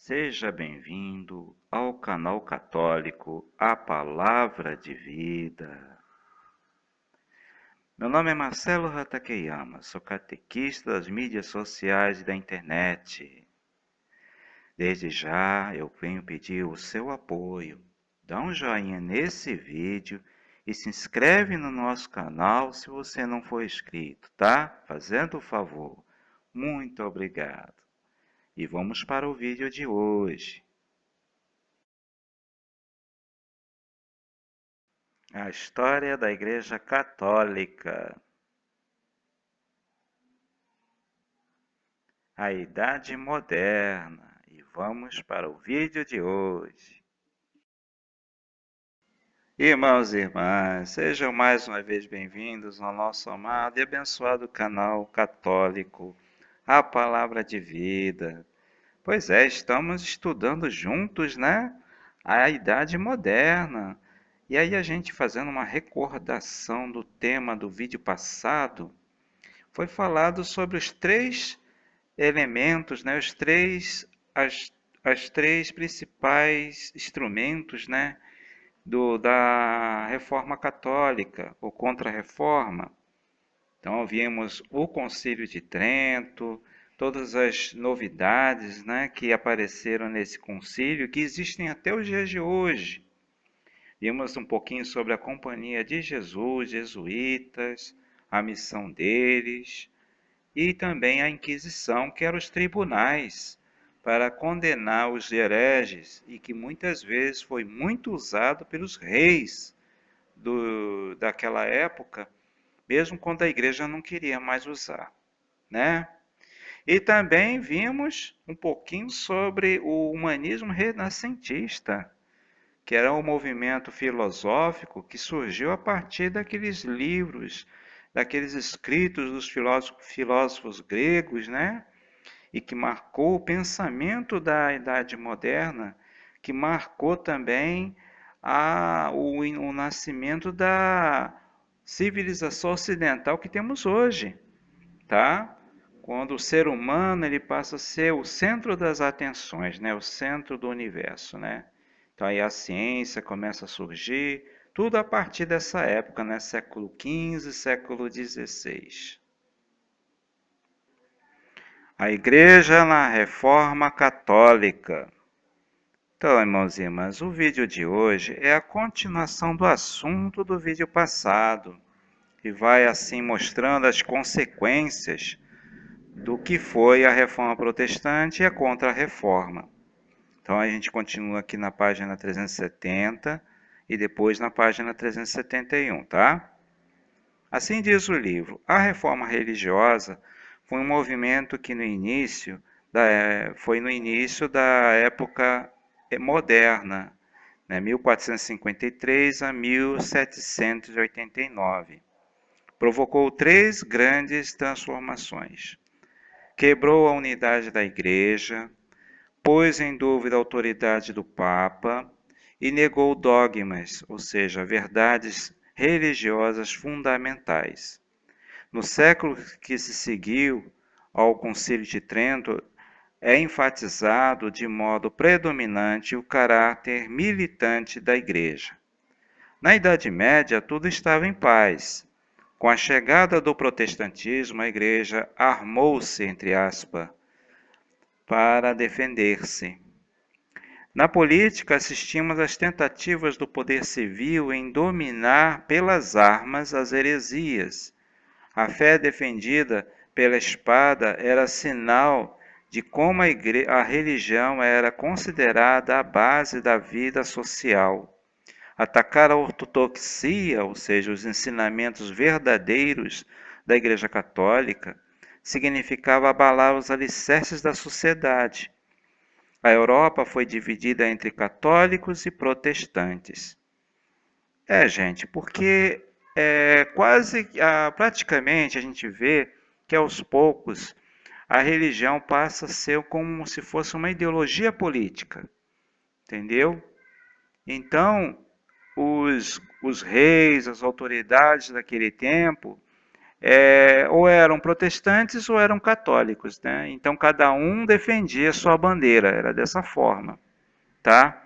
Seja bem-vindo ao canal católico A Palavra de Vida. Meu nome é Marcelo Hatakeyama, sou catequista das mídias sociais e da internet. Desde já eu venho pedir o seu apoio. Dá um joinha nesse vídeo e se inscreve no nosso canal se você não for inscrito, tá? Fazendo o favor. Muito obrigado. E vamos para o vídeo de hoje. A história da Igreja Católica. A Idade Moderna. E vamos para o vídeo de hoje. Irmãos e irmãs, sejam mais uma vez bem-vindos ao nosso amado e abençoado canal católico, A Palavra de Vida. Pois é, estamos estudando juntos, né? A Idade Moderna. E aí a gente fazendo uma recordação do tema do vídeo passado, foi falado sobre os três elementos, né, as três principais instrumentos, né, da Reforma Católica, ou Contra-Reforma. Então, vimos o Concílio de Trento, todas as novidades, né, que apareceram nesse concílio, que existem até os dias de hoje. Vimos um pouquinho sobre a Companhia de Jesus, jesuítas, a missão deles, e também a Inquisição, que eram os tribunais para condenar os hereges e que muitas vezes foi muito usado pelos reis daquela época, mesmo quando a igreja não queria mais usar, né? E também vimos um pouquinho sobre o humanismo renascentista, que era um movimento filosófico que surgiu a partir daqueles livros, daqueles escritos dos filósofos gregos, né? E que marcou o pensamento da Idade Moderna, que marcou também o nascimento da civilização ocidental que temos hoje, tá? Quando o ser humano ele passa a ser o centro das atenções, né? O centro do universo, né? Então aí a ciência começa a surgir, tudo a partir dessa época, né? Século XV, século XVI. A Igreja na Reforma Católica. Então, irmãos e irmãs, o vídeo de hoje é a continuação do assunto do vídeo passado, e vai assim mostrando as consequências do que foi a Reforma Protestante e a Contra-Reforma. Então a gente continua aqui na página 370 e depois na página 371, tá? Assim diz o livro: a reforma religiosa foi um movimento que foi no início da época moderna, né, 1453 a 1789. Provocou três grandes transformações. Quebrou a unidade da Igreja, pôs em dúvida a autoridade do Papa e negou dogmas, ou seja, verdades religiosas fundamentais. No século que se seguiu ao Concílio de Trento, é enfatizado de modo predominante o caráter militante da Igreja. Na Idade Média, tudo estava em paz. Com a chegada do protestantismo, a Igreja armou-se, entre aspas, para defender-se. Na política, assistimos às tentativas do poder civil em dominar pelas armas as heresias. A fé defendida pela espada era sinal de como a religião era considerada a base da vida social. Atacar a ortodoxia, ou seja, os ensinamentos verdadeiros da Igreja Católica, significava abalar os alicerces da sociedade. A Europa foi dividida entre católicos e protestantes. Gente, porque praticamente a gente vê que aos poucos a religião passa a ser como se fosse uma ideologia política, entendeu? Então, os reis, as autoridades daquele tempo, ou eram protestantes ou eram católicos, né? Então cada um defendia sua bandeira, era dessa forma, tá?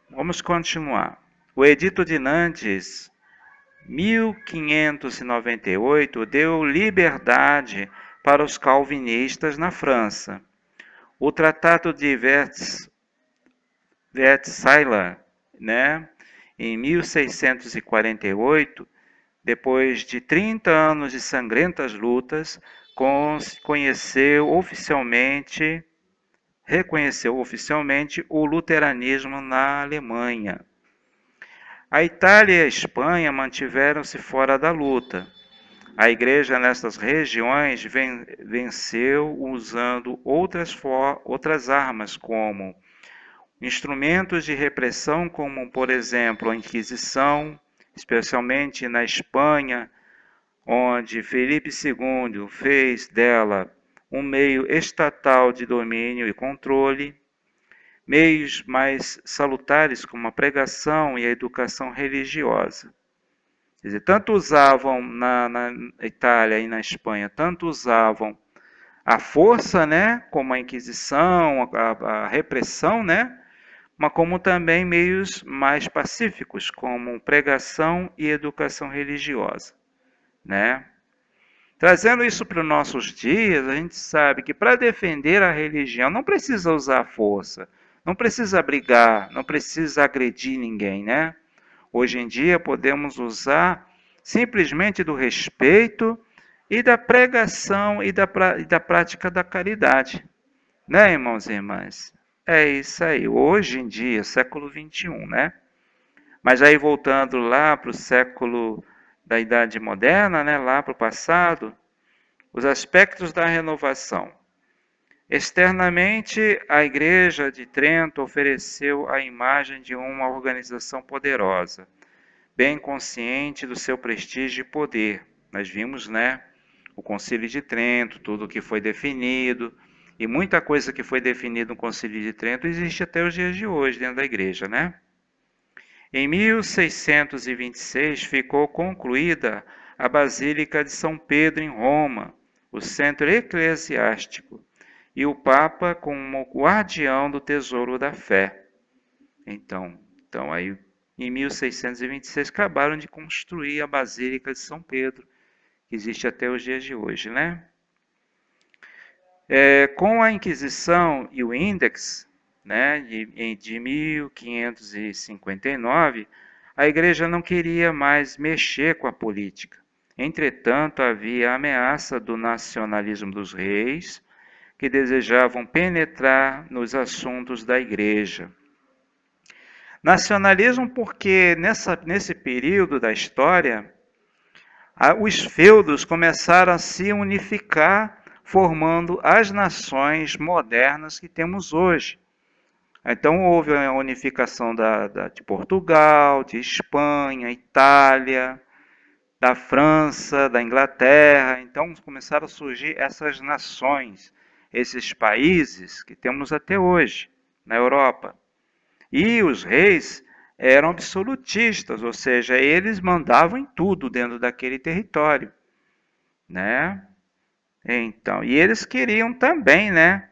Vamos continuar. O Edito de Nantes, 1598, deu liberdade para os calvinistas na França. O Tratado de Versailles, né, em 1648, depois de 30 anos de sangrentas lutas, reconheceu oficialmente o luteranismo na Alemanha. A Itália e a Espanha mantiveram-se fora da luta. A Igreja nessas regiões venceu usando outras armas, como instrumentos de repressão, como, por exemplo, a Inquisição, especialmente na Espanha, onde Felipe II fez dela um meio estatal de domínio e controle, meios mais salutares como a pregação e a educação religiosa. Quer dizer, tanto usavam na Itália e na Espanha, tanto usavam a força, né, como a Inquisição, a repressão, né, mas como também meios mais pacíficos, como pregação e educação religiosa, né? Trazendo isso para os nossos dias, a gente sabe que para defender a religião não precisa usar força, não precisa brigar, não precisa agredir ninguém, né? Hoje em dia podemos usar simplesmente do respeito e da pregação e da prática da caridade, né, irmãos e irmãs? É isso aí. Hoje em dia, século XXI, né? Mas aí voltando lá para o século da Idade Moderna, né, lá para o passado, os aspectos da renovação. Externamente, a Igreja de Trento ofereceu a imagem de uma organização poderosa, bem consciente do seu prestígio e poder. Nós vimos, né, o Concílio de Trento, tudo que foi definido, e muita coisa que foi definida no Concílio de Trento existe até os dias de hoje dentro da igreja, né? Em 1626 ficou concluída a Basílica de São Pedro em Roma, o centro eclesiástico, e o Papa como guardião do tesouro da fé. Então aí em 1626 acabaram de construir a Basílica de São Pedro, que existe até os dias de hoje, né? Com a Inquisição e o Índex, né, de 1559, a Igreja não queria mais mexer com a política. Entretanto, havia a ameaça do nacionalismo dos reis, que desejavam penetrar nos assuntos da Igreja. Nacionalismo porque nesse período da história, os feudos começaram a se unificar, formando as nações modernas que temos hoje. Então houve a unificação de Portugal, de Espanha, Itália, da França, da Inglaterra. Então começaram a surgir essas nações, esses países que temos até hoje na Europa. E os reis eram absolutistas, ou seja, eles mandavam em tudo dentro daquele território, né? Então, e eles queriam também, né,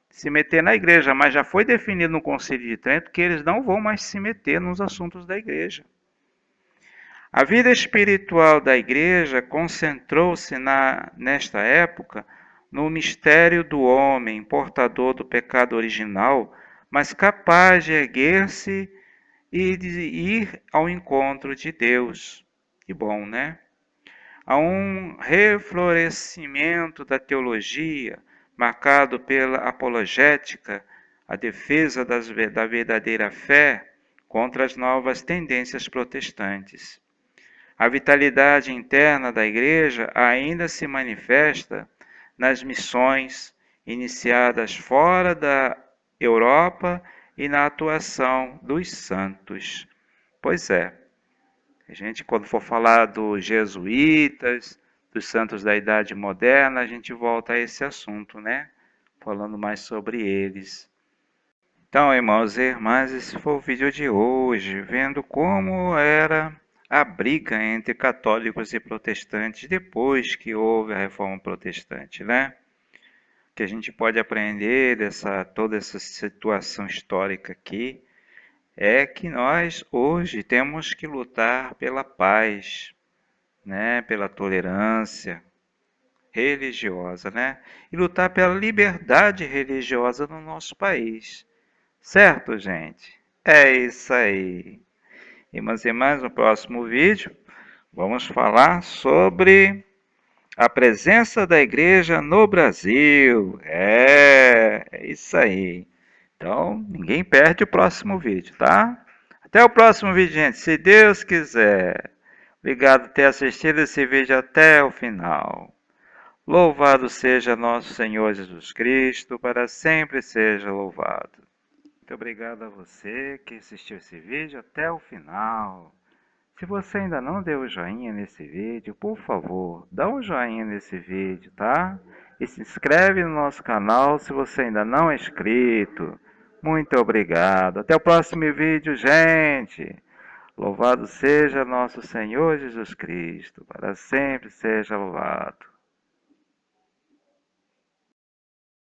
se meter na igreja, mas já foi definido no Concílio de Trento que eles não vão mais se meter nos assuntos da igreja. A vida espiritual da igreja concentrou-se nesta época no mistério do homem, portador do pecado original, mas capaz de erguer-se e de ir ao encontro de Deus. Que bom, né? Há um reflorescimento da teologia, marcado pela apologética, a defesa da verdadeira fé contra as novas tendências protestantes. A vitalidade interna da Igreja ainda se manifesta nas missões iniciadas fora da Europa e na atuação dos santos. Pois é, a gente, quando for falar dos jesuítas, dos santos da Idade Moderna, a gente volta a esse assunto, né? Falando mais sobre eles. Então, irmãos e irmãs, esse foi o vídeo de hoje, vendo como era a briga entre católicos e protestantes depois que houve a Reforma Protestante, né? Que a gente pode aprender toda essa situação histórica aqui é que nós hoje temos que lutar pela paz, né? Pela tolerância religiosa, né? E lutar pela liberdade religiosa no nosso país. Certo, gente? É isso aí. Irmãs e irmãs, no próximo vídeo vamos falar sobre a presença da igreja no Brasil. É isso aí. Então, ninguém perde o próximo vídeo, tá? Até o próximo vídeo, gente, se Deus quiser. Obrigado por ter assistido esse vídeo até o final. Louvado seja nosso Senhor Jesus Cristo, para sempre seja louvado. Muito obrigado a você que assistiu esse vídeo até o final. Se você ainda não deu o joinha nesse vídeo, por favor, dá um joinha nesse vídeo, tá? E se inscreve no nosso canal se você ainda não é inscrito. Muito obrigado. Até o próximo vídeo, gente. Louvado seja nosso Senhor Jesus Cristo, para sempre seja louvado.